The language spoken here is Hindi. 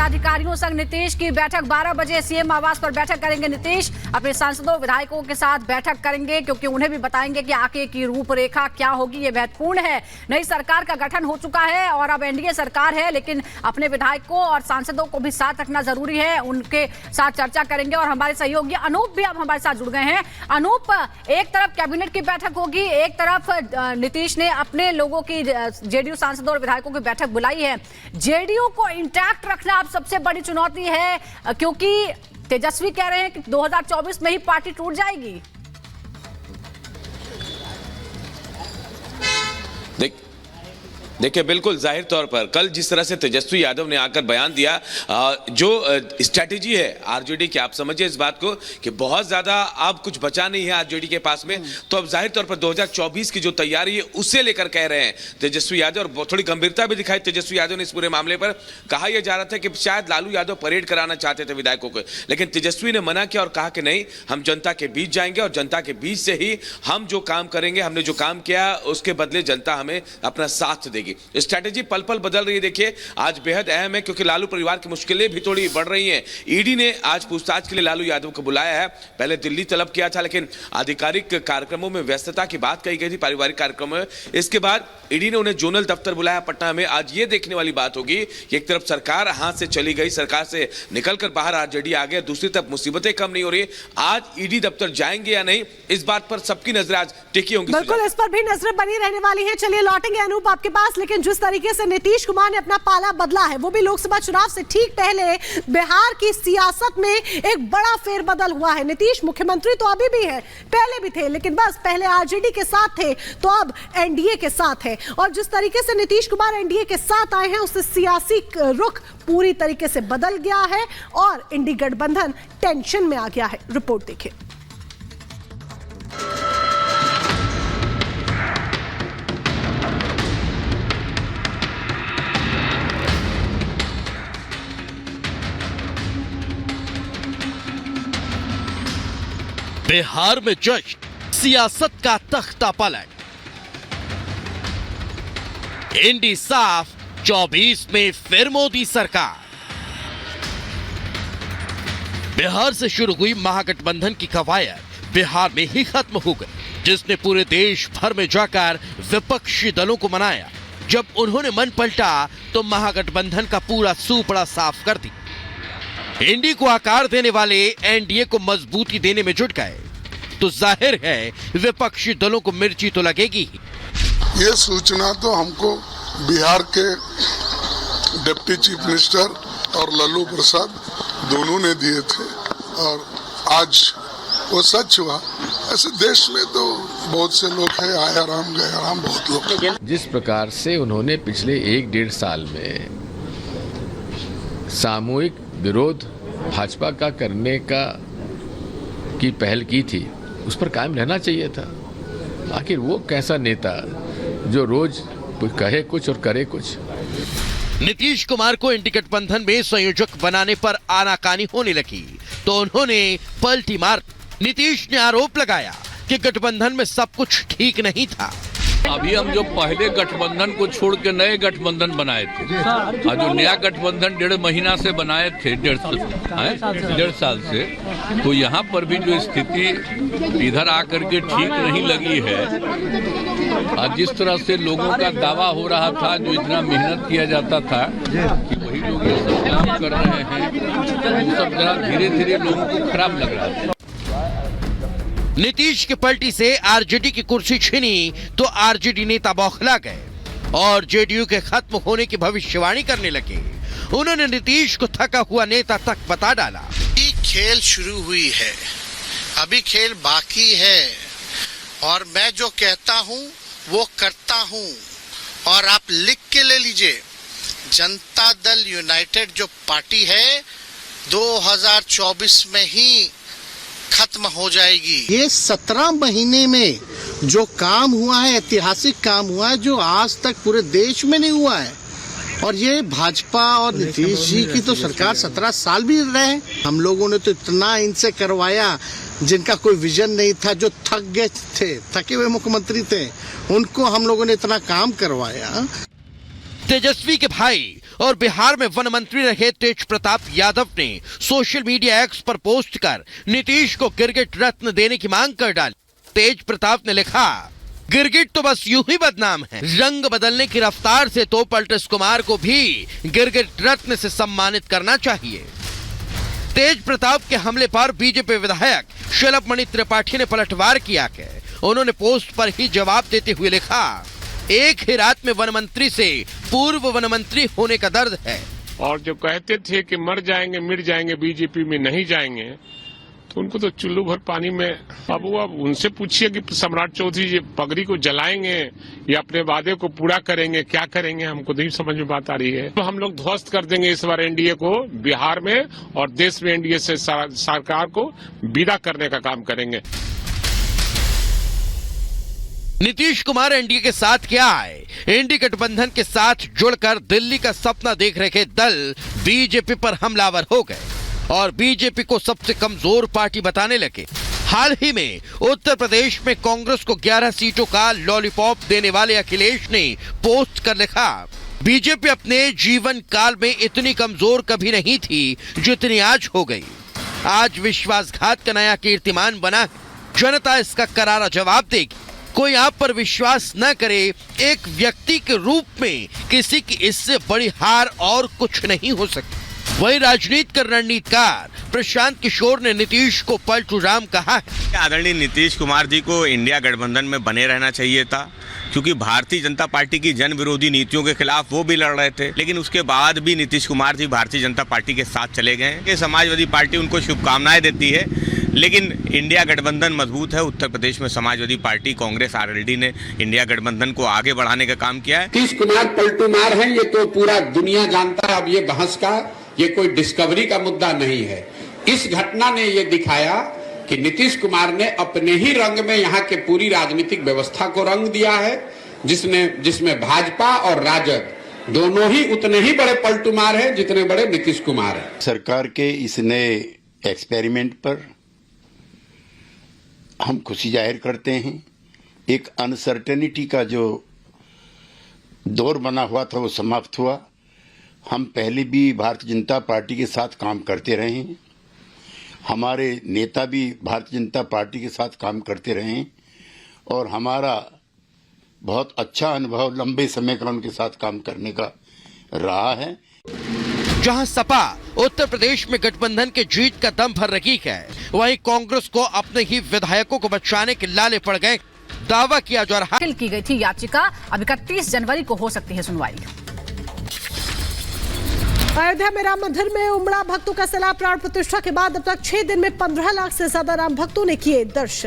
पदाधिकारियों संग नीतीश की बैठक 12 बजे सीएम आवास पर बैठक करेंगे। नीतीश अपने सांसदों विधायकों के साथ बैठक करेंगे क्योंकि उन्हें भी बताएंगे कि आगे की रूपरेखा क्या होगी। ये महत्वपूर्ण है। नई सरकार का गठन हो चुका है और अब एनडीए सरकार है, लेकिन अपने विधायकों और सांसदों को भी साथ रखना जरूरी है। उनके साथ चर्चा करेंगे और हमारे सहयोगी अनूप भी अब हमारे साथ जुड़ गए हैं। अनूप, एक तरफ कैबिनेट की बैठक होगी, एक तरफ नीतीश ने अपने लोगों की जेडीयू सांसदों और विधायकों की बैठक बुलाई है। जेडीयू को इंटैक्ट रखना अब सबसे बड़ी चुनौती है, क्योंकि तेजस्वी कह रहे हैं कि 2024 में ही पार्टी टूट जाएगी। देखिए, बिल्कुल जाहिर तौर पर कल जिस तरह से तेजस्वी यादव ने आकर बयान दिया, जो स्ट्रैटेजी है आरजेडी की, आप समझिए इस बात को कि बहुत ज्यादा अब कुछ बचा नहीं है आरजेडी के पास में। तो अब जाहिर तौर पर 2024 की जो तैयारी है उसे लेकर कह रहे हैं तेजस्वी यादव, और थोड़ी गंभीरता भी दिखाई तेजस्वी यादव ने इस पूरे मामले पर। कहा यह जा रहा था कि शायद लालू यादव परेड कराना चाहते थे विधायकों को, लेकिन तेजस्वी ने मना किया और कहा कि नहीं, हम जनता के बीच जाएंगे और जनता के बीच से ही हम जो काम करेंगे, हमने जो काम किया उसके बदले जनता हमें अपना साथ देगी। स्ट्रैटेजी पल पल बदल रही है। देखिए, आज बेहद अहम है क्योंकि लालू परिवार की मुश्किलें भी थोड़ी बढ़ रही हैं। ईडी ने आज पूछताछ के लिए लालू यादव को बुलाया है। पहले दिल्ली तलब किया था, लेकिन आधिकारिक कार्यक्रमों में व्यस्तता की बात कही गई थी, पारिवारिक कार्यक्रमों में। इसके बाद ईडी ने उन्हें जोनल दफ्तर बुलाया पटना में। आज ये देखने वाली बात होगी कि एक तरफ सरकार हाथ से चली गई, सरकार से निकलकर बाहर आरजेडी आ गया, दूसरी तरफ मुसीबतें कम नहीं हो रही। आज ईडी दफ्तर जाएंगे या नहीं, इस बात पर सबकी नजर आज टिकी होंगी। बिल्कुल, इस पर भी नजरें बनी रहने वाली हैं। चलिए लौटेंगे अनूप आपके पास, लेकिन जिस तरीके से नीतीश कुमार ने अपना पाला बदला है, वो भी लोकसभा चुनाव से ठीक पहले बिहार की सियासत में एक बड़ा फेरबदल हुआ है। नीतीश मुख्यमंत्री तो अभी भी है, पहले भी थे, लेकिन बस पहले आरजेडी के साथ थे, तो अब एनडीए के साथ है। और जिस तरीके से नीतीश कुमार एनडीए के साथ आए हैं, उससे सियासी रुख पूरी तरीके से बदल गया है और इंडी गठबंधन टेंशन में आ गया है। रिपोर्ट देखिए। बिहार में जश्न, सियासत का तख्ता पलट। इंडी साफ, 24 में फिर मोदी सरकार। बिहार से शुरू हुई महागठबंधन की कवायद बिहार में ही खत्म हो गई, जिसने पूरे देश भर में जाकर विपक्षी दलों को मनाया। जब उन्होंने मन पलटा तो महागठबंधन का पूरा सूपड़ा साफ कर दी। इंडी को आकार देने वाले एनडीए को मजबूती देने में जुट गए, तो जाहिर है विपक्षी दलों को मिर्ची तो लगेगी ही। ये सूचना तो हमको बिहार के डिप्टी चीफ मिनिस्टर और लालू प्रसाद दोनों ने दिए थे और आज वो सच हुआ। ऐसे देश में तो बहुत से लोग हैं, आया राम गया राम, बहुत लोग। जिस प्रकार से उन्होंने पिछले 1-1.5 साल में सामूहिक विरोध भाजपा का करने की पहल की थी, उस पर कायम रहना चाहिए था। आखिर वो कैसा नेता जो रोज कहे कुछ और करे कुछ। नीतीश कुमार को इंडी गठबंधन में संयोजक बनाने पर आनाकानी होने लगी तो उन्होंने पलटी मार। नीतीश ने आरोप लगाया कि गठबंधन में सब कुछ ठीक नहीं था। अभी हम जो पहले गठबंधन को छोड़ के नए गठबंधन बनाए थे, और जो नया गठबंधन 1.5 महीना से बनाए थे, 1.5 साल से, तो यहाँ पर भी जो स्थिति इधर आकर के ठीक नहीं लगी है। और जिस तरह से लोगों का दावा हो रहा था, जो इतना मेहनत किया जाता था कि वही लोग ये सब काम कर रहे हैं, वो सब जरा धीरे धीरे लोगों को खराब लग रहा था। नीतीश की पलटी से आरजेडी की कुर्सी छीनी तो आरजेडी नेता बौखला गए और जेडीयू के खत्म होने की भविष्यवाणी करने लगे। उन्होंने नीतीश को थका हुआ नेता तक बता डाला। खेल शुरू हुई है, अभी खेल बाकी है और मैं जो कहता हूं वो करता हूं। और आप लिख के ले लीजिए, जनता दल यूनाइटेड जो पार्टी है 2024 में ही खत्म हो जाएगी। ये 17 महीने में जो काम हुआ है, ऐतिहासिक काम हुआ है, जो आज तक पूरे देश में नहीं हुआ है। और ये भाजपा और नीतीश जी की तो सरकार 17 साल भी रहे। हम लोगों ने तो इतना इनसे करवाया जिनका कोई विजन नहीं था, जो थक गए थे, थके हुए मुख्यमंत्री थे, उनको हम लोगों ने इतना काम करवाया। तेजस्वी के भाई और बिहार में वन मंत्री रहे तेज प्रताप यादव ने सोशल मीडिया एक्स पर पोस्ट कर नीतीश को गिरगिट रत्न देने की मांग कर डाली। तेज प्रताप ने लिखा, गिरगिट तो बस यूं ही बदनाम है, रंग बदलने की रफ्तार से तो पलटस कुमार को भी गिरगिट रत्न से सम्मानित करना चाहिए। तेज प्रताप के हमले पर बीजेपी विधायक शलभमणि त्रिपाठी ने पलटवार किया कि उन्होंने पोस्ट पर ही जवाब देते हुए लिखा, एक ही रात में वन मंत्री से पूर्व वन मंत्री होने का दर्द है। और जो कहते थे कि मर जाएंगे मिट जाएंगे बीजेपी में नहीं जाएंगे, तो उनको तो चुल्लू भर पानी में। अब उनसे पूछिए कि सम्राट चौधरी जी पगड़ी को जलाएंगे या अपने वादे को पूरा करेंगे, क्या करेंगे, हमको नहीं समझ में बात आ रही है। तो हम लोग ध्वस्त कर देंगे इस बार एनडीए को बिहार में, और देश में एनडीए से सरकार को विदा करने का काम करेंगे। नीतीश कुमार एनडीए के साथ क्या आए? एनडीए गठबंधन के साथ जुड़कर दिल्ली का सपना देख रहे दल बीजेपी पर हमलावर हो गए और बीजेपी को सबसे कमजोर पार्टी बताने लगे। हाल ही में उत्तर प्रदेश में कांग्रेस को 11 सीटों का लॉलीपॉप देने वाले अखिलेश ने पोस्ट कर लिखा, बीजेपी अपने जीवन काल में इतनी कमजोर कभी नहीं थी जितनी आज हो गई। आज विश्वासघात का नया कीर्तिमान बना, जनता इसका करारा जवाब देगी। कोई आप पर विश्वास न करे, एक व्यक्ति के रूप में किसी की इससे बड़ी हार और कुछ नहीं हो सकती। वही राजनीति का रणनीतिकार प्रशांत किशोर ने नीतीश को पलटू राम कहा है। आदरणीय नीतीश कुमार जी को इंडिया गठबंधन में बने रहना चाहिए था, क्योंकि भारतीय जनता पार्टी की जन विरोधी नीतियों के खिलाफ वो भी लड़ रहे थे, लेकिन उसके बाद भी नीतीश कुमार जी भारतीय जनता पार्टी के साथ चले गए हैं। समाजवादी पार्टी उनको शुभकामनाएं देती है, लेकिन इंडिया गठबंधन मजबूत है। उत्तर प्रदेश में समाजवादी पार्टी, कांग्रेस, आरएलडी ने इंडिया गठबंधन को आगे बढ़ाने का काम किया है। नीतीश कुमार पलटू मार है, ये तो पूरा दुनिया जानता है। अब ये बहस का ये कोई डिस्कवरी का मुद्दा नहीं है। इस घटना ने ये दिखाया कि नीतीश कुमार ने अपने ही रंग में यहाँ के पूरी राजनीतिक व्यवस्था को रंग दिया है, जिसमें भाजपा और राजद दोनों ही उतने ही बड़े पलटूमार हैं जितने बड़े नीतीश कुमार हैं। सरकार के इस नए एक्सपेरिमेंट पर हम खुशी जाहिर करते हैं। एक अनसर्टेनिटी का जो दौर बना हुआ था वो समाप्त हुआ। हम पहले भी भारतीय जनता पार्टी के साथ काम करते रहे हैं, हमारे नेता भी भारतीय जनता पार्टी के साथ काम करते रहे हैं और हमारा बहुत अच्छा अनुभव लंबे समय का उनके साथ काम करने का रहा है। जहां सपा उत्तर प्रदेश में गठबंधन के जीत का दम भर रही है, वहीं कांग्रेस को अपने ही विधायकों को बचाने के लाले पड़ गए। दावा किया जा रहा दाखिल की गई थी याचिका, अब 31 जनवरी को हो सकती है सुनवाई। अयोध्या में राम मंदिर में उमड़ा भक्तों का सैलाब। प्राण प्रतिष्ठा के बाद अब तक 6 दिन में 15 लाख से ज्यादा राम भक्तों ने किए दर्शन।